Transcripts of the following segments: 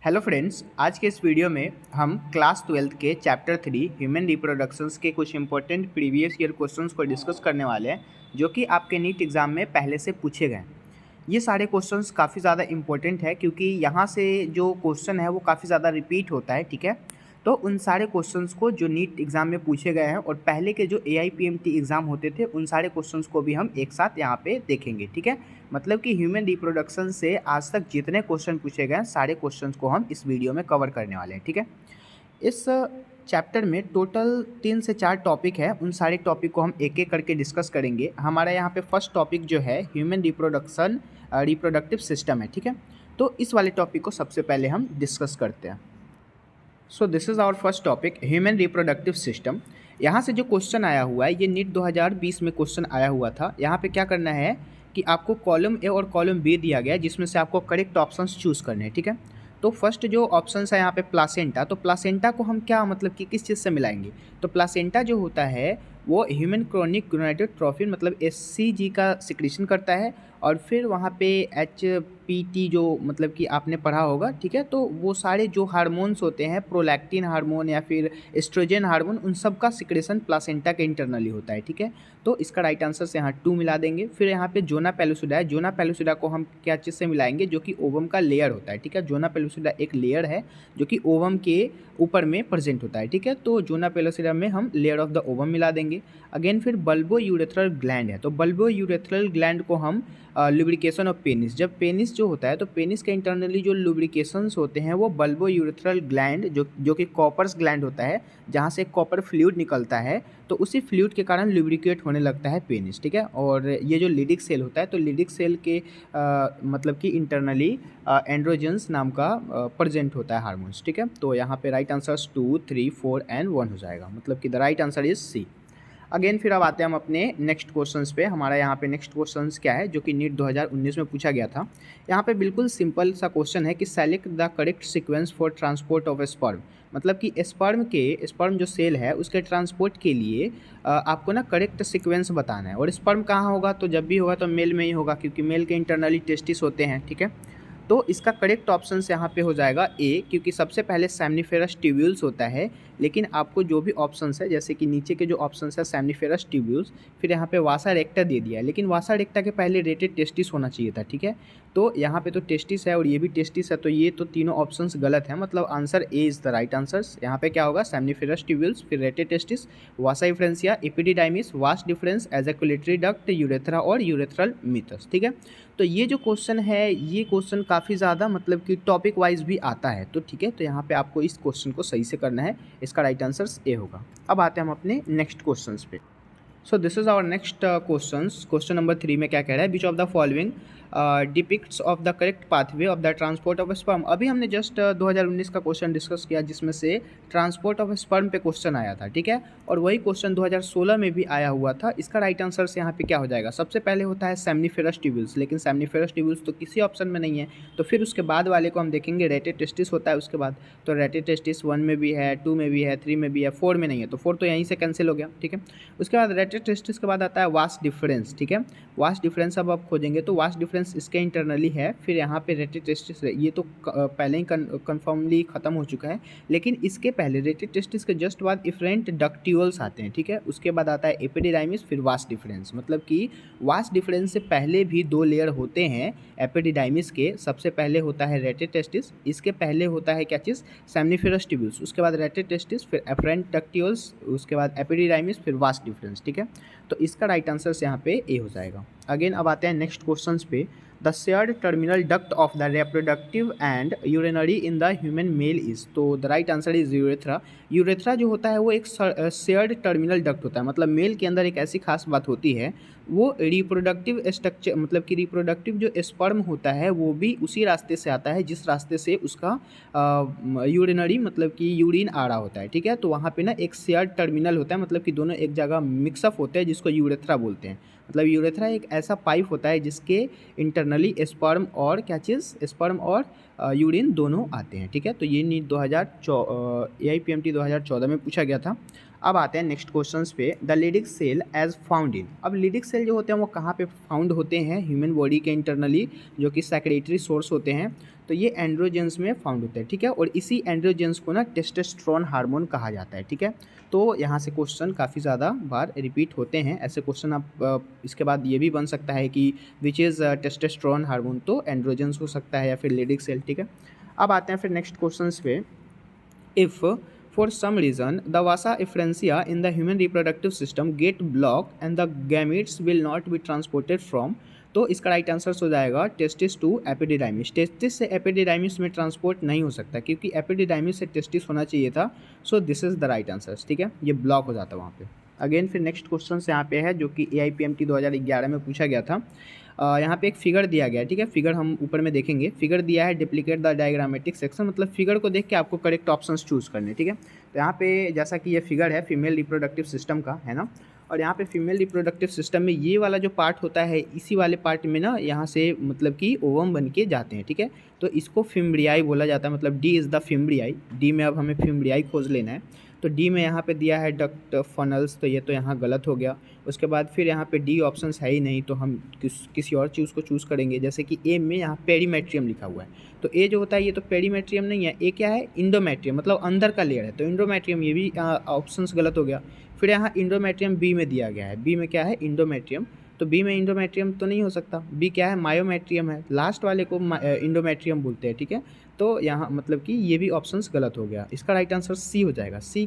Hello friends, आज के इस वीडियो में हम क्लास 12th के चैप्टर 3 ह्यूमन रिप्रोडक्शंस के कुछ इंपॉर्टेंट प्रीवियस ईयर क्वेश्चंस को डिस्कस करने वाले हैं जो कि आपके नीट एग्ज़ाम में पहले से पूछे गए हैं। ये सारे क्वेश्चंस काफ़ी ज़्यादा इंपॉर्टेंट है क्योंकि यहाँ से जो क्वेश्चन है वो काफ़ी ज़्यादा रिपीट होता है, ठीक है। तो उन सारे क्वेश्चंस को जो नीट एग्ज़ाम में पूछे गए हैं और पहले के जो AIPMT एग्ज़ाम होते थे उन सारे क्वेश्चंस को भी हम एक साथ यहाँ पे देखेंगे, ठीक है। मतलब कि ह्यूमन रिप्रोडक्शन से आज तक जितने क्वेश्चन पूछे गए हैं सारे क्वेश्चंस को हम इस वीडियो में कवर करने वाले हैं, ठीक है। इस चैप्टर में टोटल 3 से 4 टॉपिक है, उन सारे टॉपिक को हम एक एक करके डिस्कस करेंगे। हमारा यहाँ पे फर्स्ट टॉपिक जो है ह्यूमन रिप्रोडक्टिव सिस्टम है, ठीक है। तो इस वाले टॉपिक को सबसे पहले हम डिस्कस करते हैं। So this is our first topic human reproductive system. यहाँ से जो क्वेश्चन आया हुआ है ये नीट 2020 में क्वेश्चन आया हुआ था। यहाँ पे क्या करना है कि आपको कॉलम ए और कॉलम बी दिया गया है जिसमें से आपको करेक्ट ऑप्शंस चूज़ करने हैं, ठीक है। तो फर्स्ट जो ऑप्शंस है यहाँ पे प्लासेंटा, तो प्लासेंटा को हम क्या मतलब कि किस चीज़ से मिलाएंगे। तो प्लासेंटा जो होता है वो ह्यूमन क्रोनिक गोनाडोट्रोपिन मतलब HCG का सिक्रीशन करता है और फिर वहाँ पे HPT जो मतलब कि आपने पढ़ा होगा, ठीक है। तो वो सारे जो हार्मोन्स होते हैं, प्रोलैक्टिन हार्मोन या फिर एस्ट्रोजन हार्मोन, उन सब का सिक्रेशन प्लासेंटा के इंटरनली होता है, ठीक है। तो इसका राइट आंसर से यहाँ 2 मिला देंगे। फिर यहाँ पे जोना पेलुसिडा है, जोना पेलुसिडा को हम क्या चीज़ से मिलाएंगे, जो कि ओवम का लेयर होता है, ठीक है। जोना पेलुसिडा एक लेयर है जो कि ओवम के ऊपर में प्रेजेंट होता है, ठीक है। तो जोना पेलुसिडा में हम लेयर ऑफ द ओवम मिला देंगे। अगेन फिर बल्बो यूरेथ्रल ग्लैंड है, तो बल्बो यूरेथ्रल ग्लैंड को हम लुब्रिकेशन ऑफ पेनिस, जब पेनिस जो होता है तो पेनिस के इंटरनली जो लुब्रिकेशंस होते हैं वो बल्बो यूरेथ्रल ग्लैंड जो कि कॉपर्स ग्लैंड होता है, जहाँ से कॉपर फ्लूइड निकलता है, तो उसी फ्लूइड के कारण लुब्रिकेट होने लगता है पेनिस, ठीक है। और ये जो लिडिक सेल होता है तो लिडिक सेल के मतलब कि इंटरनली एंड्रोजन्स नाम का प्रेजेंट होता है हार्मोन्स, ठीक है। तो यहाँ पे राइट आंसर 2, 3, 4 एंड 1 हो जाएगा, मतलब कि the right answer is C. Again फिर अब आते हैं हम अपने नेक्स्ट क्वेश्चंस पे। हमारा यहाँ पे नेक्स्ट क्वेश्चंस क्या है जो कि नीट 2019 में पूछा गया था। यहाँ पे बिल्कुल सिंपल सा क्वेश्चन है कि select the correct sequence for transport of sperm, मतलब कि स्पर्म जो सेल है उसके ट्रांसपोर्ट के लिए आपको ना करेक्ट सीक्वेंस बताना है। और स्पर्म कहाँ होगा, तो जब भी होगा तो मेल में ही होगा क्योंकि मेल के इंटरनली टेस्टिस होते हैं, ठीक है। तो इसका करेक्ट ऑप्शन यहाँ पे हो जाएगा ए, क्योंकि सबसे पहले सेमनीफेरस ट्यूब्यूल्स होता है। लेकिन आपको जो भी ऑप्शंस है, जैसे कि नीचे के जो ऑप्शंस है सेमनीफेरस ट्यूब्यूल्स, फिर यहाँ पे वासा रेक्टा दे दिया है, लेकिन वासा रेक्टा के पहले रेटेड टेस्टिस होना चाहिए था, ठीक है। तो यहाँ पे तो टेस्टिस है और ये भी टेस्टिस है, तो ये तो तीनों ऑप्शंस गलत है, मतलब answer A is the right answer. यहाँ पे क्या होगा, सेमनीफेरस ट्यूब्यूल्स, फिर rete testis, vasa efferentia, epididymis, vas deferens, ejaculatory duct, urethra और यूरेथ्रल मीथस, ठीक है। तो ये जो क्वेश्चन है ये क्वेश्चन काफ़ी ज़्यादा मतलब कि टॉपिक वाइज भी आता है, तो ठीक है। तो यहाँ पे आपको इस क्वेश्चन को सही से करना है, इसका राइट आंसर ए होगा। अब आते हैं हम अपने नेक्स्ट क्वेश्चन पे। So this is our next question number 3 में क्या कह रहा है, which of the following depicts of the correct pathway of the transport of sperm. अभी हमने जस्ट 2019 का क्वेश्चन डिस्कस किया जिसमें से ट्रांसपोर्ट ऑफ स्पर्म पे क्वेश्चन आया था, ठीक है। और वही क्वेश्चन 2016 में भी आया हुआ था। इसका राइट आंसर से यहाँ पे क्या हो जाएगा, सबसे पहले होता है सेमनीफेरस ट्यूब्यूल्स, लेकिन सेमनीफेरस ट्यूब्यूल्स तो किसी ऑप्शन में नहीं है, तो फिर उसके बाद वाले को हम देखेंगे रेटेड टेस्टिस होता है उसके बाद। तो रेटेड टेस्टिस 1 में भी है, 2 में भी है, 3 में भी है, 4 में नहीं है, तो 4 तो यहीं से कैंसिल हो गया, ठीक है। उसके बाद रेटेड टेस्टिस के बाद आता है वास्ट डिफरेंस, ठीक है। वास्ट डिफरेंस अब आप खोजेंगे तो वास्ट डिफरेंस इसके इंटरनली है, फिर यहाँ पे रेटेड टेस्टिस ये तो पहले ही कन्फर्मली ख़त्म हो चुका है, लेकिन इसके पहले रेटेड टेस्टिस के जस्ट बाद इफरेंट डक्ट्यूल्स आते हैं, ठीक है। उसके बाद आता है एपिडिडाइमिस, फिर वास्ट डिफरेंस, मतलब कि वास्ट डिफरेंस से पहले भी 2 लेयर होते हैं एपिडिडाइमिस के। सबसे पहले होता है रेटेड टेस्टिस, इसके पहले होता है क्या चीज़, सेमनीफेरस ट्यूब्यूल्स, उसके बाद रेटेड टेस्टिस, फिर एफरेंट डक्ट्यूल्स, उसके बाद एपिडिडाइमिस, फिर वास्ट डिफरेंस, ठीक है। तो इसका राइट आंसर यहाँ पे ए हो जाएगा। अगेन अब आते हैं नेक्स्ट क्वेश्चन पे। The shared terminal duct of the reproductive and urinary in the human male is, तो the right answer is urethra. Urethra जो होता है वो एक शेयर्ड टर्मिनल डक्ट होता है, मतलब मेल के अंदर एक ऐसी खास बात होती है, वो रिप्रोडक्टिव स्ट्रक्चर मतलब कि रिप्रोडक्टिव जो स्पर्म होता है वो भी उसी रास्ते से आता है जिस रास्ते से उसका यूरिनरी मतलब कि यूरिन आ रहा होता है, ठीक है। तो वहाँ पे ना एक शेयर्ड टर्मिनल होता है, मतलब कि दोनों एक जगह मिक्सअप होते हैं जिसको यूरेथ्रा बोलते हैं। मतलब यूरेथ्रा एक ऐसा पाइप होता है जिसके इंटरनली स्पर्म और क्या चीज़, स्पर्म और यूरिन दोनों आते हैं, ठीक है। तो ये नीट AIPMT 2014 में पूछा गया था। अब आते हैं नेक्स्ट क्वेश्चंस पे। The Leydig cell as found in, अब लिडिक सेल जो होते हैं वो कहाँ पे फाउंड होते हैं ह्यूमन बॉडी के इंटरनली, जो कि सेक्रेटरी सोर्स होते हैं। तो ये एंड्रोजेंस में फाउंड होता है, ठीक है। और इसी एंड्रोजेंस को ना टेस्टोस्टेरोन हार्मोन कहा जाता है, ठीक है। तो यहाँ से क्वेश्चन काफ़ी ज़्यादा बार रिपीट होते हैं ऐसे क्वेश्चन। आप इसके बाद ये भी बन सकता है कि विच इज़ टेस्टोस्टेरोन हार्मोन, तो एंड्रोजेंस हो सकता है या फिर लेडिक सेल, ठीक है। अब आते हैं फिर नेक्स्ट क्वेश्चन पे। If for some reason the vasa efferentia in the human reproductive system get blocked and the gametes will not be transported from, तो इसका राइट आंसर हो जाएगा टेस्टिस टू एपिडिडाइमिस। टेस्टिस से एपिडिडाइमिस में transport नहीं हो सकता क्योंकि एपिडिडाइमिस से टेस्टिस होना चाहिए था। सो this is the right answer, ठीक है। ये ब्लॉक हो जाता है वहाँ पे। अगेन फिर नेक्स्ट क्वेश्चन यहाँ पे है जो कि AIPMT 2011 में पूछा गया था। यहाँ पे एक फिगर दिया गया है, ठीक है। फिगर हम ऊपर में देखेंगे। फिगर दिया है डिप्लीकेट द डायग्रामेटिक सेक्शन, मतलब फिगर को देख के आपको करेक्ट ऑप्शंस चूज़ करने, ठीक है। तो यहाँ पे जैसा कि ये फिगर है फीमेल रिप्रोडक्टिव सिस्टम का, है ना। और यहाँ पे फीमेल रिप्रोडक्टिव सिस्टम में ये वाला जो पार्ट होता है, इसी वाले पार्ट में ना यहाँ से मतलब कि ओवम बन के जाते हैं, ठीक है। तो इसको फिम्ब्रियाई बोला जाता है, मतलब डी इज़ द फिम्ब्रियाई। डी में अब हमें फिम्ब्रियाई खोज लेना है। तो डी में यहाँ पे दिया है डक्ट फनल्स, तो ये तो यहाँ गलत हो गया। उसके बाद फिर यहाँ पे डी ऑप्शंस है ही नहीं, तो हम किसी और चीज़ को चूज़ करेंगे। जैसे कि ए में यहाँ पेरीमेट्रियम लिखा हुआ है, तो ए जो होता है ये तो पेरीमेट्रियम नहीं है, ए क्या है इंडोमेट्रियम, मतलब अंदर का लेयर है, तो इंडोमेट्रियम, ये भी ऑप्शंस गलत हो गया। फिर यहाँ इंडोमेट्रियम बी में दिया गया है, बी में क्या है इंडोमेट्रियम, तो बी में इंडोमेट्रियम तो नहीं हो सकता। बी क्या है मायोमेट्रियम है, लास्ट वाले को इंडोमेट्रियम बोलते हैं, ठीक है। तो यहाँ मतलब कि ये भी ऑप्शंस गलत हो गया। इसका राइट आंसर सी हो जाएगा। सी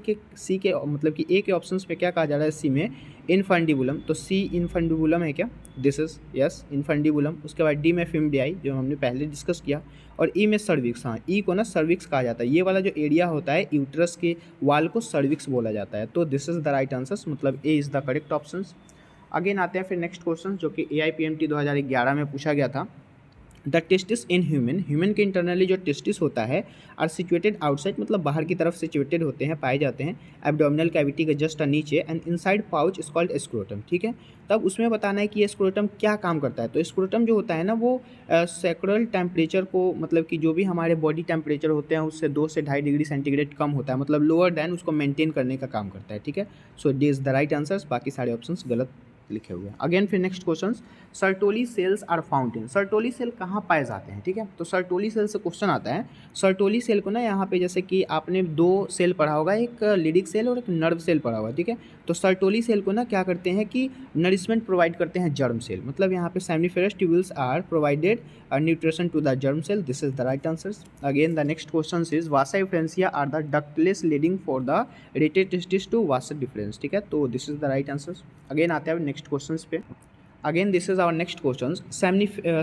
के मतलब कि ए के ऑप्शंस पे क्या कहा जा रहा है सी में इनफंडिबुलम, तो सी इनफंडिबुलम है क्या, दिस इज यस इनफंडिबुलम। उसके बाद डी में फिम्ब्रियाई जो हमने पहले डिस्कस किया, और ई में सर्विक्स। हाँ, ई को ना सर्विक्स कहा जाता है, ये वाला जो एरिया होता है यूट्रस के वाल को सर्विक्स बोला जाता है। तो this is the right answer, मतलब A is the correct option. Again आते हैं फिर नेक्स्ट क्वेश्चन जो कि AIPMT 2011 में पूछा गया था। द टेस्टिस इन ह्यूमन के इंटरनली जो टेस्टिस होता है आर सिचुएटेड आउटसाइड, मतलब बाहर की तरफ सिचुएटेड होते हैं, पाए जाते हैं एब्डोमिनल कैविटी के जस्ट नीचे, and inside pouch is called scrotum, ठीक है। तब उसमें बताना है कि ये स्क्रोटम क्या काम करता है। तो स्क्रोटम जो होता है ना वो सेक्युलर टेम्परेचर को, मतलब कि जो भी हमारे बॉडी टेम्परेचर होते हैं उससे 2 से 2.5 डिग्री सेंटीग्रेड कम होता है, मतलब लोअर दैन, उसको मेंटेन करने का काम करता है, ठीक है। So D is the right answers, बाकी सारे ऑप्शंस गलत लिखे हुए हैं। अगेन फिर next question, Sertoli cells are found in, Sertoli cell कहाँ पाए जाते हैं, ठीक है। तो सर्टोली सेल से क्वेश्चन आता है। सर्टोली सेल को ना यहाँ पे जैसे कि आपने 2 सेल पढ़ा होगा, एक लिडिक सेल और एक नर्व सेल पढ़ा होगा, ठीक है। तो सर्टोली सेल को ना क्या करते हैं कि नरिशमेंट प्रोवाइड करते हैं जर्म सेल, मतलब यहाँ पे seminiferous tubules are provided nutrition to the germ cell, this is the right answer. Again the next question is vasa efferentia are the ductless leading for the rete testis to vasa deferens, ठीक है। तो this is the right answer. Again आते हैं next question पे। Again this is our next question,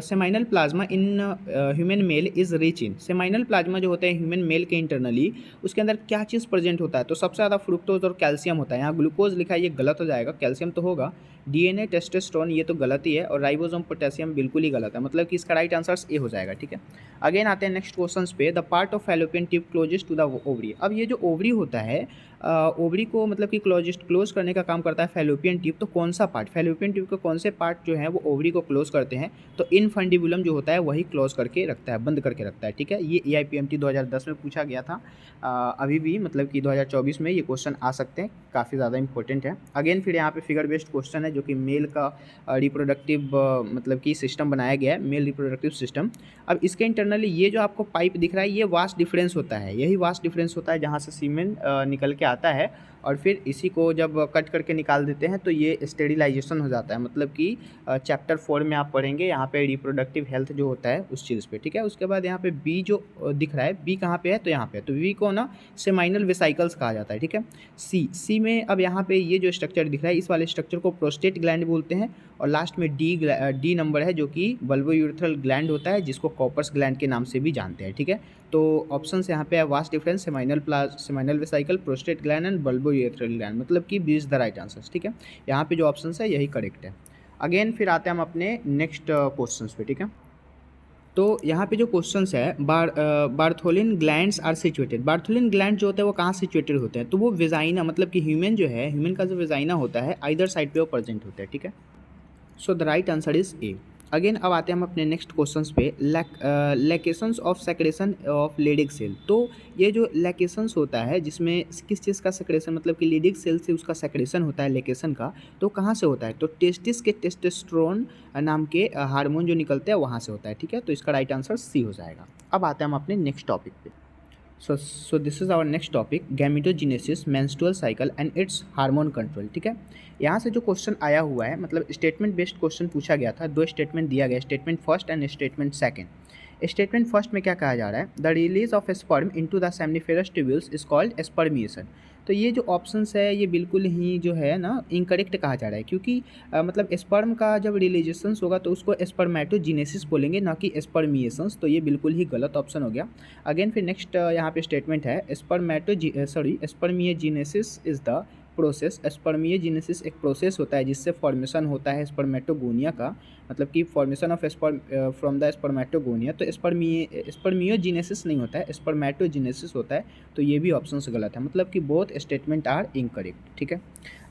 seminal plasma in human male is rich in, seminal plasma जो होता है human male के इंटरनली, उसके अंदर क्या चीज़ प्रेजेंट होता है। तो सबसे ज़्यादा फ्रुक्टोज और कैल्शियम होता है। यहाँ ग्लूकोज लिखा है, ये गलत हो जाएगा, कैल्शियम तो होगा। DNA टेस्टोस्टेरोन ये तो गलत ही है, और राइबोसोम पोटेशियम बिल्कुल ही गलत है, मतलब कि इसका राइट आंसर ए हो जाएगा, ठीक है। अगेन आते हैं नेक्स्ट क्वेश्चन पे, the part of fallopian tube closest to the ovary. अब ये जो ओवरी होता है, ओवरी को मतलब कि क्लोज करने का काम करता है फैलोपियन ट्यूब। तो कौन सा पार्ट, फैलोपियन ट्यूब के कौन से पार्ट जो है वो ओवरी को क्लोज करते हैं, तो इनफंडिबुलम जो होता है वही क्लोज करके रखता है, बंद करके रखता है, ठीक है। ये AIPMT 2010 में पूछा गया था। अभी भी मतलब कि 2024 में ये क्वेश्चन आ सकते हैं, काफ़ी ज़्यादा इंपॉर्टेंट है। अगेन फिर यहाँ पे फिगर बेस्ड क्वेश्चन है जो कि मेल का रिप्रोडक्टिव मतलब कि सिस्टम बनाया गया है, मेल रिप्रोडक्टिव सिस्टम। अब इसके इंटरनली ये जो आपको पाइप दिख रहा है, ये वास्ट डिफरेंस होता है, यही वास्ट डिफरेंस होता है जहाँ से सीमेन निकल के आता है, और फिर इसी को जब कट करके निकाल देते हैं तो ये स्टेरिलाइजेशन हो जाता है, मतलब कि चैप्टर 4 में आप पढ़ेंगे यहाँ पे रिप्रोडक्टिव हेल्थ जो होता है उस चीज़ पे, ठीक है। उसके बाद यहाँ पे बी जो दिख रहा है, बी कहाँ पे है, तो यहाँ पे, तो वी को ना सेमाइनल वेसाइकल्स कहा जाता है, ठीक है। सी में अब यहाँ पे ये जो स्ट्रक्चर दिख रहा है, इस वाले स्ट्रक्चर को प्रोस्टेट ग्लैंड बोलते हैं, और लास्ट में डी नंबर है जो कि बल्बोयूरेथ्रल ग्लैंड होता है, जिसको कॉपर्स ग्लैंड के नाम से भी जानते हैं, ठीक है। तो ऑप्शंस यहाँ पे है vast difference, seminal vesicle, prostate gland and bulbourethral gland, मतलब कि B is the right answer, ठीक है। यहाँ पे जो ऑप्शंस है यही करेक्ट है। अगेन फिर आते हैं हम अपने नेक्स्ट क्वेश्चंस पे, ठीक है। तो यहाँ पे जो क्वेश्चंस है, Bartholin glands are situated, Bartholin gland जो होते हैं वो कहाँ सिचुएटेड होते हैं, तो वो वेजाइना, मतलब कि ह्यूमन जो है, ह्यूमन का जो वेजाइना होता है आइदर साइड पे वो प्रेजेंट होता है, ठीक है। So the right answer is A. Again अब आते हैं हम अपने नेक्स्ट क्वेश्चंस पे। Locations of secretion of Leydig cell. तो ये जो लैकेशंस होता है जिसमें किस चीज़ का सेक्रेशन, मतलब कि लेडिक सेल से उसका सेक्रेशन होता है लैकेशन का, तो कहाँ से होता है? तो टेस्टिस के टेस्टोस्टेरोन नाम के हार्मोन जो निकलते हैं वहाँ से होता है। ठीक है, तो इसका राइट आंसर सी हो जाएगा। अब आते हैं हम अपने नेक्स्ट टॉपिक पे। So this is our next topic, gametogenesis, menstrual cycle and its hormone control. ठीक है, यहाँ से जो क्वेश्चन आया हुआ है, मतलब स्टेटमेंट बेस्ड क्वेश्चन पूछा गया था। दो स्टेटमेंट दिया गया, statement first and statement second. Statement first में क्या कहा जा रहा है? The release of sperm into the सेमनिफेरस tubules is called spermiation. तो ये जो ऑप्शंस है ये बिल्कुल ही जो है ना इनकरेक्ट कहा जा रहा है, क्योंकि मतलब स्पर्म का जब रिलीजेशंस होगा तो उसको स्पर्मेटोजेनेसिस बोलेंगे, ना कि स्पर्मिएशंस। तो ये बिल्कुल ही गलत ऑप्शन हो गया। अगेन फिर नेक्स्ट यहाँ पे स्टेटमेंट है, spermiogenesis is the process. Spermiogenesis एक प्रोसेस होता है जिससे फॉर्मेशन होता है स्पर्मेटोगोनिया का, मतलब कि formation of sperm from the spermatogonia. तो स्पर्मियोजेनेसिस नहीं होता है, स्पर्मेटोजेनेसिस होता है। तो ये भी ऑप्शन गलत है, मतलब कि बोथ स्टेटमेंट आर इनकरेक्ट। ठीक है,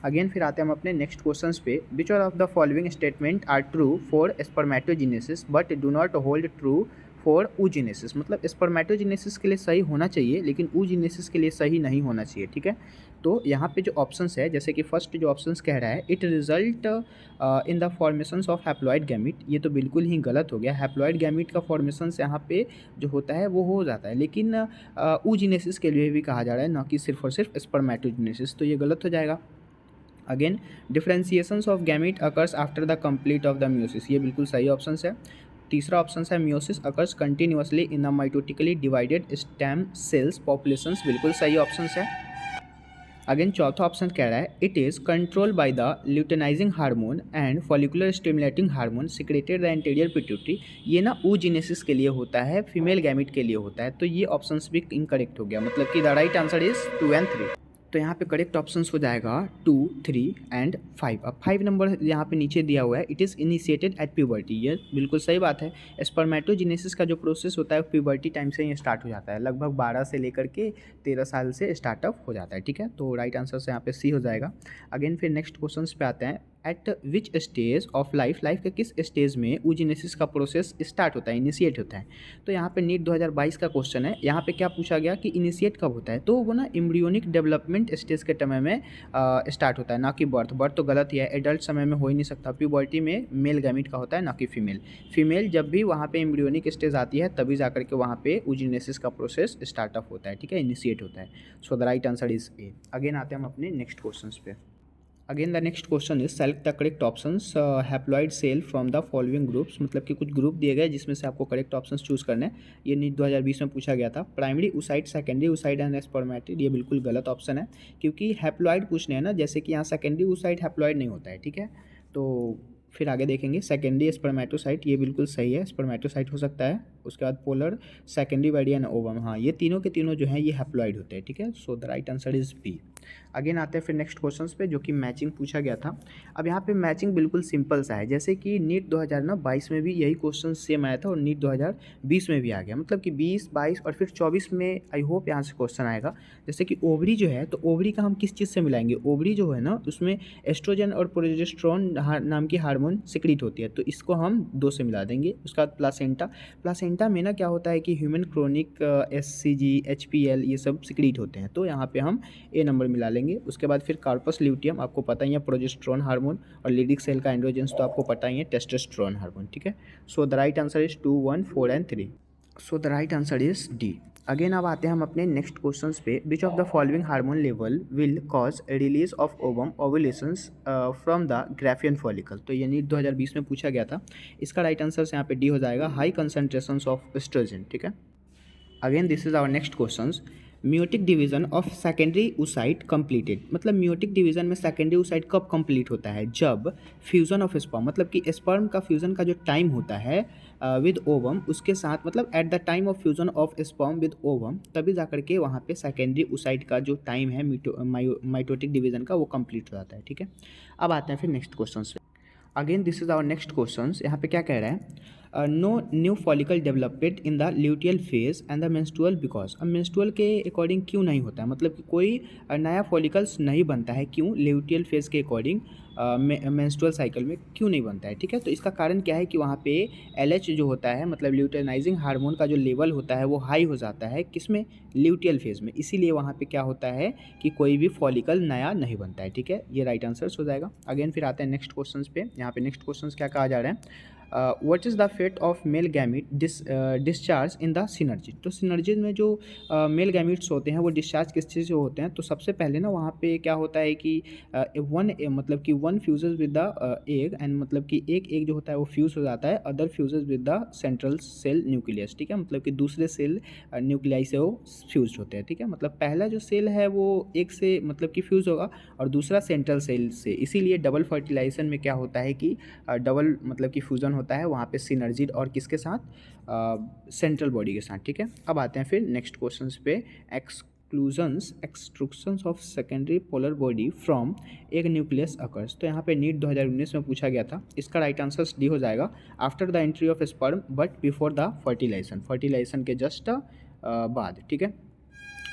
अगेन फिर आते हैं हम अपने नेक्स्ट क्वेश्चंस पे। Which of the following statement are true for spermatogenesis but do not hold true for oogenesis. मतलब स्पर्मेटोजेनेसिस के लिए सही होना चाहिए लेकिन ऊजेनेसिस के लिए सही नहीं होना चाहिए। ठीक है, तो यहाँ पे जो ऑप्शंस है, जैसे कि फर्स्ट जो ऑप्शंस कह रहा है, it result in the formations of haploid gamete. ये तो बिल्कुल ही गलत हो गया। हैप्लॉइड गैमीट का फॉर्मेशंस यहाँ पे जो होता है वो हो जाता है, लेकिन ऊजेनेसिस के लिए भी कहा जा रहा है, ना कि सिर्फ और सिर्फ स्पर्मेटोजेनेसिस। तो ये गलत हो जाएगा। Again differentiations of gamete occurs after the complete of the meiosis. ये बिल्कुल सही ऑप्शन है। तीसरा ऑप्शन है meiosis occurs continuously in the mitotically divided stem cells populations. बिल्कुल सही ऑप्शन है। अगेन चौथा ऑप्शन कह रहा है, it is control by the luteinising hormone and follicular stimulating hormone secreted the anterior pituitary. ये ना ऊजेनेसिस के लिए होता है, फीमेल गैमिट के लिए होता है। तो ये ऑप्शंस भी इनकरेक्ट हो गया, मतलब कि the right answer is 2 and 3। तो यहाँ पे करेक्ट ऑप्शंस हो जाएगा 2, 3 एंड 5। अब 5 नंबर यहाँ पे नीचे दिया हुआ है, it is initiated at puberty. ये बिल्कुल सही बात है। स्पर्मेटोजेनेसिस का जो प्रोसेस होता है प्यूबर्टी टाइम से ही स्टार्ट हो जाता है, लगभग 12 से लेकर के 13 साल से स्टार्टअप हो जाता है। ठीक है, तो राइट आंसर से यहाँ पे सी हो जाएगा। अगेन फिर नेक्स्ट क्वेश्चन पे आते हैं, eight which stage of life के किस स्टेज में ऊजेनेसिस का प्रोसेस स्टार्ट होता है, इनिशिएट होता है। तो यहाँ पे नीट 2022 का क्वेश्चन है। यहाँ पे क्या पूछा गया कि इनिशिएट कब होता है, तो वो ना एम्ब्रियोनिक डेवलपमेंट स्टेज के समय में स्टार्ट होता है, ना कि बर्थ। बर्थ तो गलत ही है, एडल्ट समय में हो ही नहीं सकता। प्यूबर्टी में मेल गैमिट का होता है, ना कि फीमेल। फीमेल जब भी वहाँ पे एम्ब्रियोनिक स्टेज आती है तभी जाकर के वहाँ पे ऊजेनेसिस का प्रोसेस स्टार्टअप होता है। ठीक है, इनिशिएट होता है। So the right answer is A. Again आते हैं हम अपने नेक्स्ट क्वेश्चन पे। Again the next question is select the correct options haploid cell from the following groups. मतलब कि कुछ ग्रुप दिए गए जिसमें से आपको करेक्ट ऑप्शंस चूज करने हैं। ये नीट 2020 में पूछा गया था। Primary oocyte, secondary oocyte and spermatid. ये बिल्कुल गलत ऑप्शन है, क्योंकि हैप्लॉइड पूछने हैं ना, जैसे कि यहाँ सेकेंडरी oocyte हैप्लॉइड नहीं होता है। ठीक है, तो फिर आगे देखेंगे। सेकेंडरी स्पर्मेटोसाइट, ये बिल्कुल सही है, स्पर्मेटोसाइट हो सकता है। उसके बाद पोलर, सेकेंडरी वाइडिया एंड ओवम। हाँ, ये तीनों के तीनों जो हैं ये हैप्लॉइड होते हैं। ठीक है, so the right answer is B. Again आते हैं फिर नेक्स्ट क्वेश्चंस पे, जो कि मैचिंग पूछा गया था। अब यहाँ पे मैचिंग बिल्कुल सिंपल सा है, जैसे कि नीट 2022 में भी यही क्वेश्चन सेम आया था और नीट 2020 में भी आ गया। मतलब कि 20, 22 और फिर 24 में आई होप यहाँ से क्वेश्चन आएगा। जैसे कि ओवरी जो है, तो ओवरी का हम किस चीज़ से मिलाएंगे? ओवरी जो है ना, उसमें एस्ट्रोजन और प्रोजेस्टेरोन नाम की हार्मोन सिक्रीट होती है, तो इसको हम 2 से मिला देंगे। उसके बाद प्लासेंटा। प्लासेंटा में ना क्या होता है कि ह्यूमन क्रोनिक SCG, HPL ये सब सिक्रीट होते हैं, तो यहाँ पे हम ए नंबर मिला लेंगे। उसके बाद फिर कार्पस ल्यूटियम, आपको पता ही है, प्रोजेस्टेरोन हार्मोन। और लिडिक सेल का एंड्रोजेंस तो आपको पता ही है, टेस्टोस्टेरोन हार्मोन। ठीक है, so the right answer is 2, 1, 4 and 3। So the right answer is D. Again अब आते हैं हम अपने नेक्स्ट क्वेश्चंस पे। Which of the following hormone level will cause release of ovum ovulations from the Graafian follicle. तो ये NEET 2020 में पूछा गया था। इसका राइट आंसर यहाँ पे डी हो जाएगा, हाई कंसंट्रेशंस ऑफ एस्ट्रोजन। ठीक है, again this is our next questions. Meiotic division of secondary oocyte completed. मतलब म्यूटिक डिवीजन में सेकेंडरी oocyte कब कंप्लीट होता है? जब फ्यूजन ऑफ स्पर्म, मतलब कि स्पर्म का फ्यूजन का जो टाइम होता है विद ओवम, उसके साथ, मतलब at the time of fusion of sperm with ovum, तभी जाकर के वहाँ पे सेकेंडरी oocyte का जो टाइम है माइटोटिक डिवीजन का, वो कंप्लीट हो जाता है। ठीक है, अब आते हैं फिर नेक्स्ट क्वेश्चन पे। Again this is our next question. यहाँ पे क्या कह रहा है, no new follicle development in the luteal phase and the menstrual because. अब मेंस्ट्रुअल के अकॉर्डिंग क्यों नहीं होता है, मतलब कि कोई नया फॉलिकल्स नहीं बनता है, क्यों ल्यूटियल फेज के अकॉर्डिंग मेंस्ट्रुअल साइकिल में क्यों नहीं बनता है, ठीक है। तो इसका कारण क्या है कि वहाँ पे LH जो होता है, मतलब ल्यूटियनाइजिंग हार्मोन का जो लेवल होता है वो हाई हो जाता है, किसमें, ल्यूटियल फेज में, इसीलिए वहाँ पे क्या होता है कि कोई भी फॉलिकल नया नहीं बनता है, ठीक है। ये राइट आंसर्स हो जाएगा। अगेन फिर आते हैं नेक्स्ट क्वेश्चन पे। यहाँ पे नेक्स्ट क्वेश्चन क्या कहा जा रहा है, what is the fate of male gamete discharge in the synergy. तो सिनर्जी में जो मेल गैमिट्स होते हैं वो डिस्चार्ज किस चीज़ से होते हैं, तो सबसे पहले ना वहाँ पे क्या होता है कि मतलब कि one fuses with the egg, and मतलब कि एक एग जो होता है वो फ्यूज़ हो जाता है, other fuses with the central cell nucleus, ठीक है। मतलब कि दूसरे सेल न्यूक्लियाई से वो फ्यूज होते हैं, ठीक है। मतलब पहला जो सेल है वो एक से मतलब कि फ्यूज़ होगा और दूसरा सेंट्रल सेल से, इसीलिए डबल फर्टिलाइजेशन में क्या होता है कि डबल मतलब कि फ्यूज़न होता है वहाँ पे सिनर्जी और किसके साथ, सेंट्रल बॉडी के साथ, ठीक है। अब आते हैं फिर नेक्स्ट क्वेश्चन पे, extrusions of secondary polar body from egg nucleus occurs. तो यहाँ पे नीट 2019 में पूछा गया था, इसका राइट आंसर डी हो जाएगा, after the entry of sperm but before the fertilization के जस्ट बाद, ठीक है।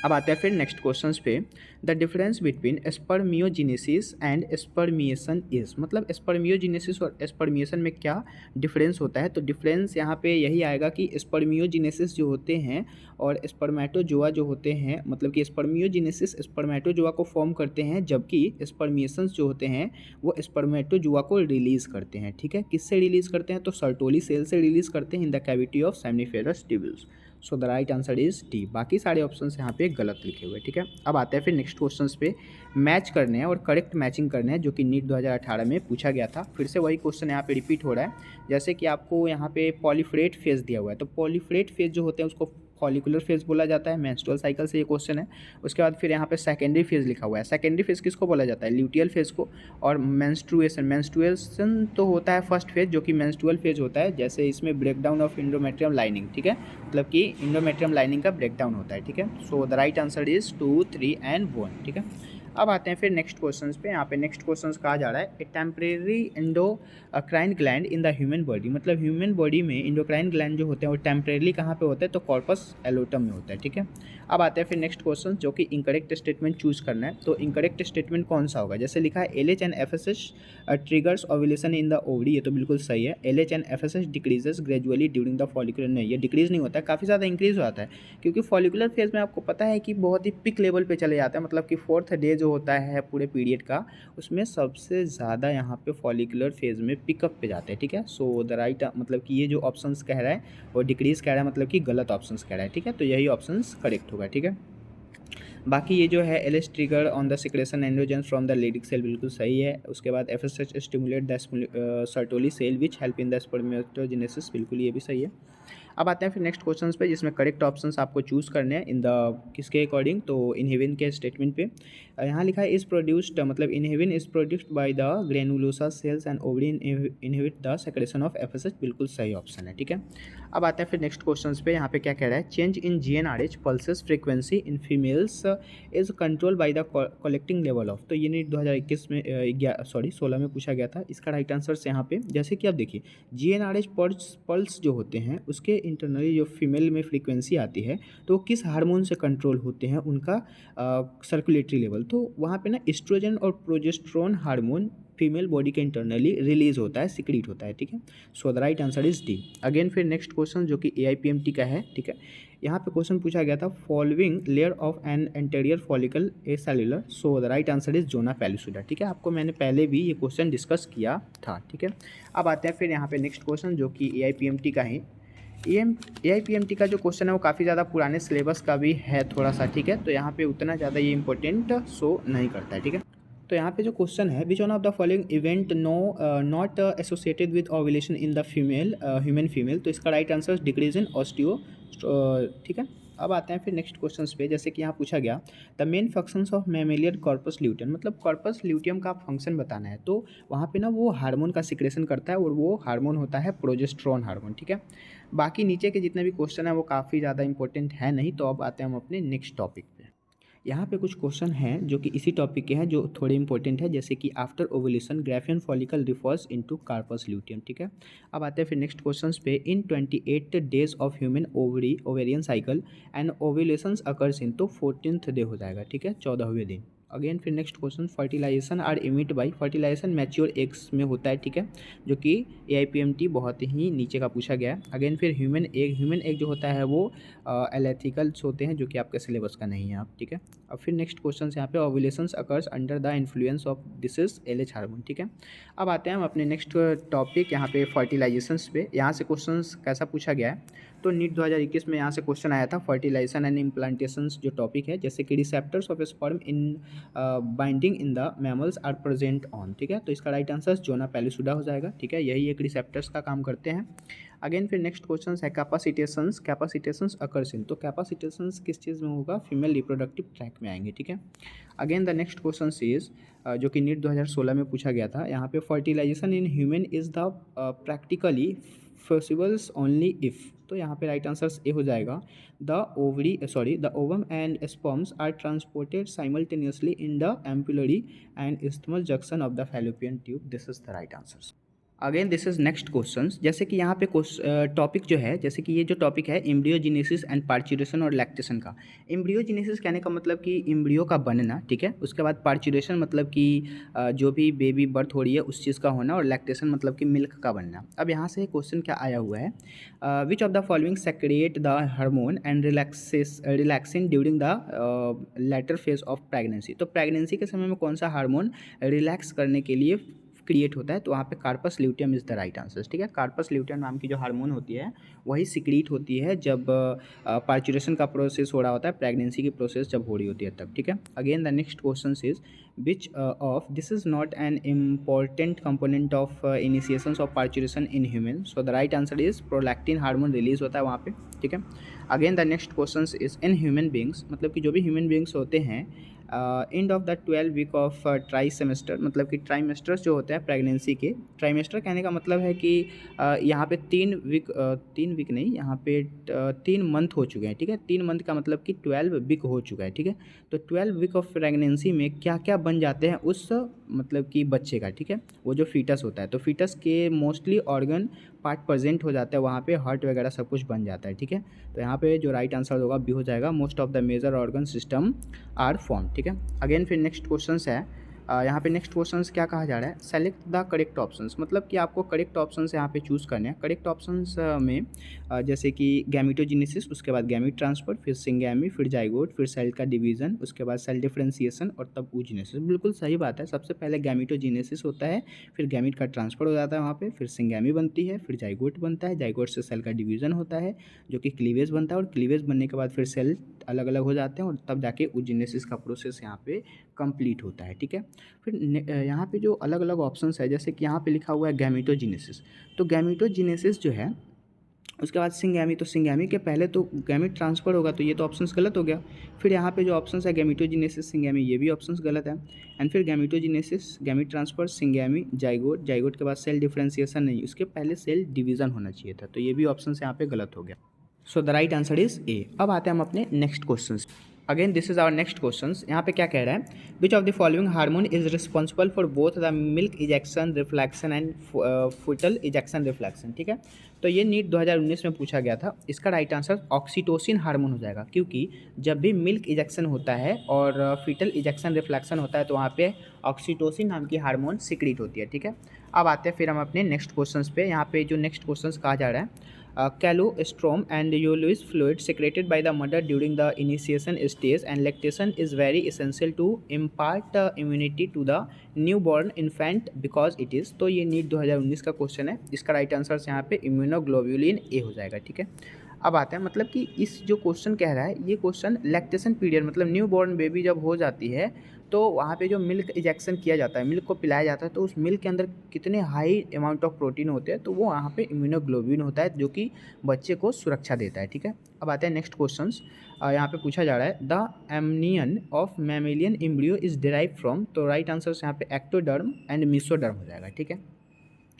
अब आते हैं फिर नेक्स्ट क्वेश्चंस पे, the difference between spermiogenesis and spermiation is. मतलब स्पर्मियोजेनेसिस और स्पर्मिएशन में क्या डिफरेंस होता है, तो डिफरेंस यहाँ पे यही आएगा कि स्पर्मियोजेनेसिस जो होते हैं और स्पर्मेटोजोआ जो होते हैं, मतलब कि स्पर्मियोजेनेसिस स्पर्मेटोजोआ को फॉर्म करते हैं, जबकि स्पर्मिएशंस जो होते हैं वो स्पर्मेटोजोआ को रिलीज़ करते हैं, ठीक है। किससे रिलीज़ करते हैं, तो सर्टोली सेल से रिलीज़ करते हैं in the cavity of seminiferous tubules. So the right answer is D. बाकी सारे ऑप्शंस यहाँ पे गलत लिखे हुए, ठीक है। अब आते हैं फिर नेक्स्ट क्वेश्चंस पे, मैच करने हैं और करेक्ट मैचिंग करने हैं, जो कि नीट 2018 में पूछा गया था। फिर से वही क्वेश्चन यहाँ पे रिपीट हो रहा है। जैसे कि आपको यहाँ पे पॉलीफ्रेट फेज दिया हुआ है, तो पॉलीफ्रेट फेज जो होते हैं उसको फॉलिकुलर फेज बोला जाता है, मेंस्ट्रुअल साइकिल से ये क्वेश्चन है। उसके बाद फिर यहाँ पे सेकेंडरी फेज लिखा हुआ है, सेकेंडरी फेज किसको बोला जाता है, ल्यूटियल फेज को। और मेंस्ट्रुएशन तो होता है फर्स्ट फेज, जो कि मेंस्ट्रुअल फेज होता है, जैसे इसमें ब्रेकडाउन ऑफ इंडोमेट्रियम लाइनिंग, ठीक है, मतलब कि इंडोमेट्रियम लाइनिंग का ब्रेकडाउन होता है, ठीक है। So the right answer is 2, 3 and 1, ठीक है। अब आते हैं फिर नेक्स्ट क्वेश्चंस पे। यहाँ पे नेक्स्ट क्वेश्चंस कहा जा रहा है, a temporary endocrine gland in the human body. मतलब ह्यूमन बॉडी में इंडोक्राइन ग्लैंड जो होते हैं वो टेम्परेरी कहाँ पे होते हैं, तो कॉर्पस एलोटम में होता है, ठीक है। अब आते हैं फिर नेक्स्ट क्वेश्चन, जो कि इनकरेक्ट स्टेटमेंट चूज करना है। तो इनकरेक्ट स्टेटमेंट कौन सा होगा, जैसे लिखा है LH and FSH triggers ovulation in the ovary, ये तो बिल्कुल सही है। LH and FSH decreases gradually during the follicular, नहीं ये डिक्रीज नहीं होता है, काफ़ी ज़्यादा इंक्रीज हो जाता है, क्योंकि फॉलिकुलर फेज में आपको पता है कि बहुत ही पिक लेवल पे चले जाता है, मतलब कि 4th डे जो होता है पूरे पीरियड का, उसमें सबसे ज़्यादा यहाँ पे फॉलिकुलर फेज में पिकअप पे जाते हैं, ठीक है। सो द राइट मतलब कि ये जो ऑप्शंस कह रहा है वो डिक्रीज कह रहा है, मतलब कि गलत ऑप्शंस कह रहा है, ठीक है। तो यही ऑप्शंस करेक्ट होगा, ठीक है। बाकी ये जो है LH trigger on the secretion androgen from the Leydig cell, बिल्कुल सही है। उसके बाद FSH stimulate the Sertoli cell which help in the spermatogenesis, बिल्कुल ये भी सही है। अब आते हैं फिर नेक्स्ट क्वेश्चंस पे, जिसमें करेक्ट ऑप्शंस आपको चूज करने हैं इन द किसके अकॉर्डिंग, तो इनहिबिन के स्टेटमेंट पे। यहाँ लिखा है इज प्रोड्यूस्ड, मतलब inhibin is produced by the granulosa cells and ovary inhibit the secretion of FSH, बिल्कुल सही ऑप्शन है, ठीक है। अब आते हैं फिर नेक्स्ट क्वेश्चंस पे। यहाँ पे क्या कह रहा है, change in GnRH pulses frequency in females is control by the collecting level of. तो ये नीट 2021 में 16 में पूछा गया था। इसका राइट आंसर यहाँ पे, जैसे कि आप देखिए GnRH पल्स जो होते हैं उसके इंटरनली जो फीमेल में फ्रीक्वेंसी आती है, तो किस हार्मोन से कंट्रोल होते हैं, उनका सर्कुलेटरी लेवल। तो वहाँ पे ना एस्ट्रोजन और प्रोजेस्टेरोन हार्मोन फीमेल बॉडी के इंटरनली रिलीज होता है, सिक्रीट होता है, ठीक है। So the right answer is D. Again फिर नेक्स्ट क्वेश्चन, जो कि AIPMT का है, ठीक है। यहाँ पे क्वेश्चन पूछा गया था, following layer of an anterior follicle acellular, so the right answer is zona pellucida, ठीक है। आपको मैंने पहले भी ये क्वेश्चन डिस्कस किया था, ठीक है। अब आते हैं फिर यहाँ पे नेक्स्ट क्वेश्चन, जो कि AIPMT का है। AIPMT का जो क्वेश्चन है वो काफ़ी ज़्यादा पुराने सिलेबस का भी है थोड़ा सा, ठीक है। तो यहाँ पे उतना ज़्यादा ये इंपॉर्टेंट शो नहीं करता है, ठीक है। तो यहाँ पे जो क्वेश्चन है, which one of the following event not associated with ovulation in the female human female, तो इसका right answer decrease in osteo, ठीक है। अब आते हैं फिर नेक्स्ट क्वेश्चन पे, जैसे कि यहाँ पूछा गया, the main functions of mammalian corpus luteum, मतलब कॉर्पस ल्यूटियम का फंक्शन बताना है। तो वहाँ पे ना वो हार्मोन का सिक्रेशन करता है और वो हार्मोन होता है प्रोजेस्टेरोन हार्मोन, ठीक है। बाकी नीचे के जितने भी क्वेश्चन है वो काफ़ी ज़्यादा इंपॉर्टेंट है नहीं। तो अब आते हैं हम अपने नेक्स्ट टॉपिक पे। यहाँ पे कुछ क्वेश्चन हैं जो कि इसी टॉपिक के हैं जो थोड़े इंपॉर्टेंट है, जैसे कि after ovulation Graafian follicle refers into corpus luteum. ठीक है, अब आते हैं फिर नेक्स्ट क्वेश्चंस पे। In 28 days of human ovarian cycle and ovulations occurs in, तो 14th डे हो जाएगा। ठीक है, 14वें दिन। अगेन फिर next question, fertilization are emit by, fertilization mature eggs में होता है। ठीक है, जो कि AIPMT बहुत ही नीचे का पूछा गया है। अगेन फिर ह्यूमन एग जो होता है वो एलेथिकल्स होते हैं, जो कि आपके सिलेबस का नहीं है आप। ठीक है, अब फिर नेक्स्ट क्वेश्चन यहाँ पे, ovulations occurs under the influence of this is LH hormone. ठीक है, अब आते हैं हम अपने नेक्स्ट टॉपिक यहाँ पे फर्टिलाइजेशंस पे। यहाँ से क्वेश्चंस कैसा पूछा गया है, तो नीट 2021 में यहाँ से क्वेश्चन आया था फर्टिलाइजेशन एंड इम्प्लांटेशंस जो टॉपिक है, जैसे कि receptors of sperm in binding in the mammals are present on. ठीक है, तो इसका राइट आंसर जोना पैलिसुडा हो जाएगा। ठीक है, यही एक रिसेप्टर्स का काम करते हैं। अगेन फिर नेक्स्ट क्वेश्चन है कैपासिटेशंस अकर्स इन, तो कैपासिटेशंस किस चीज़ में होगा, फीमेल रिप्रोडक्टिव ट्रैक में आएंगे। ठीक है, again the next question is जो कि नीट 2016 में पूछा गया था, यहाँ पे fertilization in human is the practically possibles only if, तो यहाँ पे राइट आंसर ए हो जाएगा। The ovum and sperms are transported simultaneously in the ampullary and isthmus junction of the fallopian tube, this is the right answer. Again this is next question, जैसे कि यहाँ पे topic जो है, जैसे कि ये जो टॉपिक है एम्ब्रियोजेनेसिस एंड पार्चुरेशन और लैक्टेशन का। एम्ब्रियोजेनेसिस कहने का मतलब कि एम्ब्रियो का बनना। ठीक है, उसके बाद पार्चुरेशन मतलब कि जो भी बेबी बर्थ हो रही है उस चीज़ का होना, और लैक्टेशन मतलब कि मिल्क का बनना। अब यहाँ से क्वेश्चन क्या आया हुआ है, which of the following secrete the hormone and relaxin during the later phase of pregnancy, तो प्रेगनेंसी के समय में कौन सा हार्मोन रिलैक्स करने के लिए क्रिएट होता है, तो वहाँ पे corpus luteum is the right answer. ठीक है, कार्पस ल्यूटियम नाम की जो हार्मोन होती है वही सिक्रीट होती है जब पार्चुरेशन का प्रोसेस हो रहा होता है, प्रेगनेंसी की प्रोसेस जब हो रही होती है तब। ठीक है, again the next question is which of this is not an important component of initiation of parturition in human, so the right answer is prolactin hormone release होता है वहाँ पे। ठीक है, again the next question is in human beings, मतलब कि जो भी ह्यूमन बींग्स होते हैं end of the 12 week of trimester, मतलब कि ट्राइमेस्टर्स जो होते हैं प्रेगनेंसी के, ट्राइमेस्टर कहने का मतलब है कि यहाँ पे 3 वीक नहीं, यहाँ पे 3 मंथ हो चुके हैं। ठीक है, 3 मंथ का मतलब कि 12 वीक हो चुका है। ठीक है, तो 12 वीक ऑफ प्रेगनेंसी में क्या क्या बन जाते हैं उस मतलब कि बच्चे का। ठीक है, वो जो फीटस होता है, तो फीटस के मोस्टली ऑर्गन पार्ट प्रेजेंट हो जाता है वहाँ पे, हार्ट वगैरह सब कुछ बन जाता है। ठीक है, तो यहाँ पे जो राइट आंसर होगा बी हो जाएगा, most of the major organ system are form. ठीक है, अगेन फिर नेक्स्ट क्वेश्चन है, यहाँ पे नेक्स्ट क्वेश्चन क्या कहा जा रहा है, सेलेक्ट द करेक्ट ऑप्शंस, मतलब कि आपको करेक्ट ऑप्शंस यहाँ पे चूज़ करने हैं। करेक्ट ऑप्शंस में जैसे कि गैमेटोजेनेसिस, उसके बाद गैमीट ट्रांसफर, फिर सिंगैमी, फिर जाइगोट, फिर सेल का डिवीजन, उसके बाद सेल डिफरेंशिएशन और तब oogenesis। बिल्कुल सही बात है, सबसे पहले गैमेटोजेनेसिस होता है, फिर गैमीट का ट्रांसफर हो जाता है वहाँ पे, फिर सिंगैमी बनती है, फिर जाइगोट बनता है, जाइगोट से सेल का डिवीजन होता है जो कि क्लीवेज बनता है, और क्लीवेज बनने के बाद फिर सेल अलग अलग हो जाते हैं और तब जाके oogenesis का प्रोसेस यहाँ पे कंप्लीट होता है। ठीक है, फिर यहाँ पे जो अलग अलग ऑप्शंस है, जैसे कि यहाँ पे लिखा हुआ है गैमेटोजेनेसिस, तो गैमेटोजेनेसिस जो है उसके बाद सिंगैमी, तो सिंगैमी के पहले तो गैमीट ट्रांसफर होगा, तो ये तो ऑप्शंस गलत हो गया। फिर यहाँ पे जो ऑप्शंस है गैमेटोजेनेसिस सिंगैमी, ये भी ऑप्शंस गलत है। एंड फिर gametogenesis, gamete transfer, syngamy, zygote, zygote के बाद सेल डिफरेंशिएशन नहीं, उसके पहले सेल डिवीजन होना चाहिए था, तो ये भी ऑप्शंस यहाँ पे गलत हो गया। So the right answer is A. अब आते हैं हम अपने next question. Again this is our next question, यहाँ पे क्या कह रहा है, which of the following hormone is responsible for both the milk ejection reflection and fetal ejection reflection. ठीक है, तो ये नीट 2019 में पूछा गया था, इसका राइट आंसर ऑक्सीटोसिन हार्मोन हो जाएगा, क्योंकि जब भी मिल्क इजेक्शन होता है और फीटल इजेक्शन रिफ्लेक्शन होता है तो वहाँ पे ऑक्सीटोसिन नाम की हार्मोन सिक्रीट होती है। ठीक है, अब आते हैं फिर हम अपने नेक्स्ट क्वेश्चन पे। यहाँ पे जो नेक्स्ट क्वेश्चन कहा जा रहा है, calostrum and Euless fluid secreted by the mother during the initiation stage and lactation is very essential to impart immunity to the newborn infant because it is, तो ये नीट 2019 का क्वेश्चन है, इसका right answer यहाँ पे immunoglobulin A हो जाएगा। ठीक है, अब आते हैं, मतलब कि इस जो क्वेश्चन कह रहा है, ये क्वेश्चन लैक्टेशन पीरियड मतलब न्यू बॉर्न बेबी जब हो जाती है तो वहाँ पे जो मिल्क इंजेक्शन किया जाता है, मिल्क को पिलाया जाता है, तो उस मिल्क के अंदर कितने हाई अमाउंट ऑफ प्रोटीन होते हैं, तो वो वहाँ पे इम्यूनोग्लोबिन होता है जो कि बच्चे को सुरक्षा देता है। ठीक है, अब आते हैं नेक्स्ट क्वेश्चन, यहाँ पे पूछा जा रहा है, the amnion of mammalian embryo is derive from, तो राइट आंसर यहाँ पे एक्टोडर्म एंड मेसोडर्म हो जाएगा। ठीक है,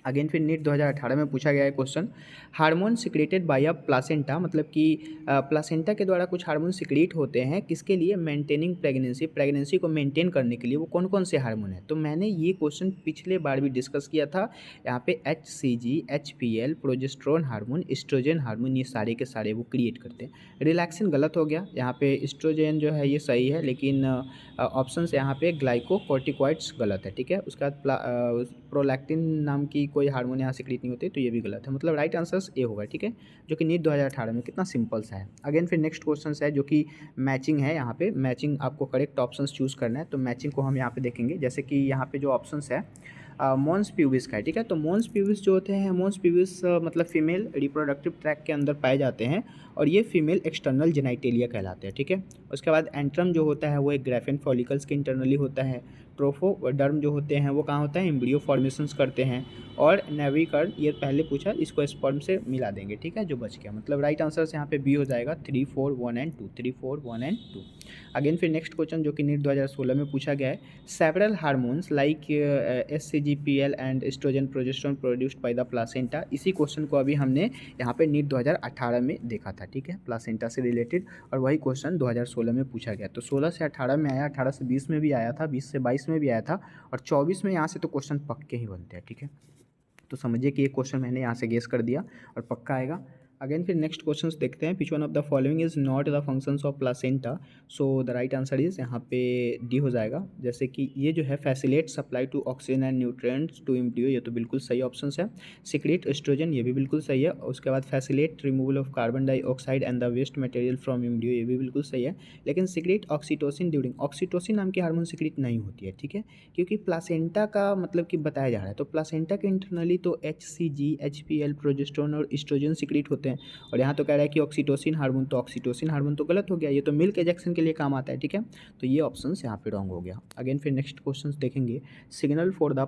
अगेन फिर नीट 2018 में पूछा गया है question, hormone secreted by a placenta, मतलब कि प्लासेंटा के द्वारा कुछ हार्मोन सिक्रेट होते हैं किसके लिए, मेंटेनिंग प्रेगनेंसी, प्रेगनेंसी को मेंटेन करने के लिए। वो कौन कौन से हार्मोन है? तो मैंने ये क्वेश्चन पिछले बार भी डिस्कस किया था। यहाँ पे HCG, HPL, progesterone hormone, estrogen hormone, ये सारे के सारे वो क्रिएट करते हैं। रिलैक्सिन गलत हो गया, यहाँ पे एस्ट्रोजन जो है ये सही है, लेकिन ऑप्शन यहाँ पे ग्लाइकोकॉर्टिकॉइड्स गलत है, ठीक है। उसके बाद प्रोलैक्टिन नाम की कोई हार्मोन यहाँ सिक्रीट नहीं होती, तो ये भी गलत है, मतलब राइट आंसर ए होगा, ठीक है, जो कि नीट 2018 में कितना सिंपल सा है। अगेन फिर नेक्स्ट क्वेश्चन है जो कि मैचिंग है। यहाँ पे मैचिंग आपको करेक्ट ऑप्शन चूज़ करना है, तो मैचिंग को हम यहाँ पे देखेंगे। जैसे कि यहाँ पे जो ऑप्शन है मॉन्स प्यूबिस का है, ठीक है। तो मॉन्स प्यूबिस जो होते हैं, मॉन्स प्यूबिस मतलब फीमेल रिप्रोडक्टिव ट्रैक के अंदर पाए जाते हैं और ये फीमेल एक्सटर्नल जेनाइटेलिया कहलाते हैं, ठीक है। उसके बाद एंट्रम जो होता है वो एक ग्राफेन फॉलिकल्स के इंटरनली होता है। ट्रोफोडर्म जो होते हैं वो कहाँ होता है, एम्ब्रियो फॉर्मेशंस करते हैं। और नेविकर्ड ये पहले पूछा, इसको स्पर्म से मिला देंगे, ठीक है, जो बच गया, मतलब राइट आंसर यहाँ पे बी हो जाएगा 3, 4, 1 एंड 2, 3, 4, 1 एंड 2। अगेन फिर नेक्स्ट क्वेश्चन जो कि नीट 2016 में पूछा गया है, several hormones like HCG, PL and estrogen progesterone produced by the placenta. इसी क्वेश्चन को अभी हमने यहाँ पे नीट 2018 में देखा था, ठीक है, प्लासेंटा से रिलेटेड, और वही क्वेश्चन 2016 में पूछा गया। तो 16 से 18 में आया, 18 से 20 में भी आया था, 20 से 22 में भी आया था, और 24 में यहाँ से तो क्वेश्चन पक्के ही बनते हैं, ठीक है। तो समझिए कि ये क्वेश्चन मैंने यहाँ से गेस कर दिया और पक्का आएगा। अगेन फिर नेक्स्ट क्वेश्चंस देखते हैं। Which one of the following is not the functions of placenta? So the right answer is यहाँ पे डी हो जाएगा। जैसे कि ये जो है facilitate supply to oxygen and nutrients to embryo, ये तो बिल्कुल सही ऑप्शन है। सिक्रेट एस्ट्रोजन, ये भी बिल्कुल सही है। उसके बाद facilitate removal of carbon dioxide and the waste material from embryo, ये भी बिल्कुल सही है। लेकिन सिक्रेट ऑक्सीटोसिन ड्यूरिंग, ऑक्सीटोसिन नाम की हार्मोन सिक्रेट नहीं होती है, ठीक है, क्योंकि प्लासेंटा का मतलब कि बताया जा रहा है। तो प्लासेंटा के इंटरनली तो HCG, HPL, प्रोजेस्टेरोन और एस्ट्रोजन सिक्रेट होते हैं, और यहाँ तो कह रहा है कि ऑक्सीटोसिन हार्मोन, तो ऑक्सीटोसिन हार्मोन तो गलत हो गया, ये तो मिल्क एजेक्शन के लिए काम आता है, ठीक है। तो ये ऑप्शन यहाँ पे रॉन्ग हो गया। अगेन फिर नेक्स्ट क्वेश्चन देखेंगे, signal for the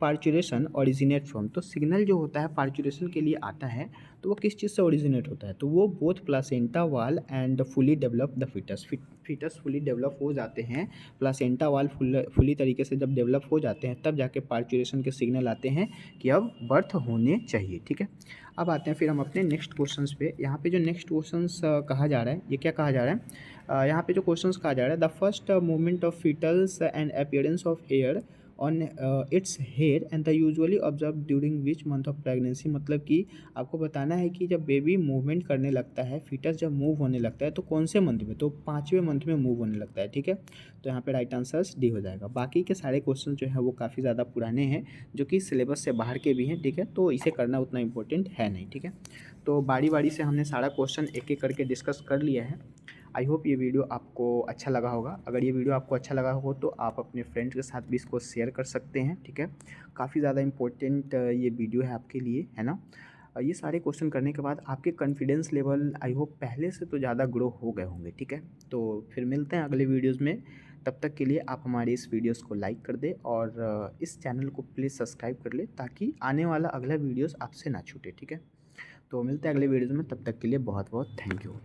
parturition originate from. तो सिग्नल जो होता है पार्चुरेशन के लिए आता है, तो वो किस चीज़ से ओरिजिनेट होता है? तो वो both placenta wall and fully develop the fetus, fetus fully develop हो जाते हैं, प्लासेंटा वाल फुली तरीके से जब डेवलप हो जाते हैं तब जाके पार्चुरेशन के सिग्नल आते हैं कि अब बर्थ होने चाहिए, ठीक है। अब आते हैं फिर हम अपने नेक्स्ट क्वेश्चंस पे। यहाँ पे जो नेक्स्ट क्वेश्चंस कहा जा रहा है, ये क्या कहा जा रहा है, यहाँ पे जो क्वेश्चंस कहा जा रहा है, the first movement of fetals and appearance of hair on its hair and the usually observe during which month of pregnancy. मतलब कि आपको बताना है कि जब बेबी मूवमेंट करने लगता है, फीटस जब मूव होने लगता है, तो कौन से मंथ में? तो 5वें मंथ में मूव होने लगता है, ठीक है। तो यहाँ पे राइट आंसर डी हो जाएगा। बाकी के सारे क्वेश्चन जो है वो काफ़ी ज़्यादा पुराने हैं, जो कि सिलेबस से बाहर के भी हैं, ठीक है, तो इसे करना उतना इंपॉर्टेंट है नहीं, ठीक है। तो बारी बारी से हमने सारा क्वेश्चन एक एक करके डिस्कस कर लिया है। आई होप ये वीडियो आपको अच्छा लगा होगा। अगर ये वीडियो आपको अच्छा लगा हो तो आप अपने फ्रेंड्स के साथ भी इसको शेयर कर सकते हैं, ठीक है। काफ़ी ज़्यादा इंपॉर्टेंट ये वीडियो है आपके लिए, है ना। ये सारे क्वेश्चन करने के बाद आपके कॉन्फिडेंस लेवल आई होप पहले से तो ज़्यादा ग्रो हो गए होंगे, ठीक है। तो फिर मिलते हैं अगले वीडियोज़ में। तब तक के लिए आप हमारे इस वीडियोज़ को लाइक कर दें और इस चैनल को प्लीज़ सब्सक्राइब कर ले, ताकि आने वाला अगला वीडियोज़ आपसे ना छूटे, ठीक है। तो मिलते हैं अगले वीडियोज़ में, तब तक के लिए बहुत बहुत थैंक यू।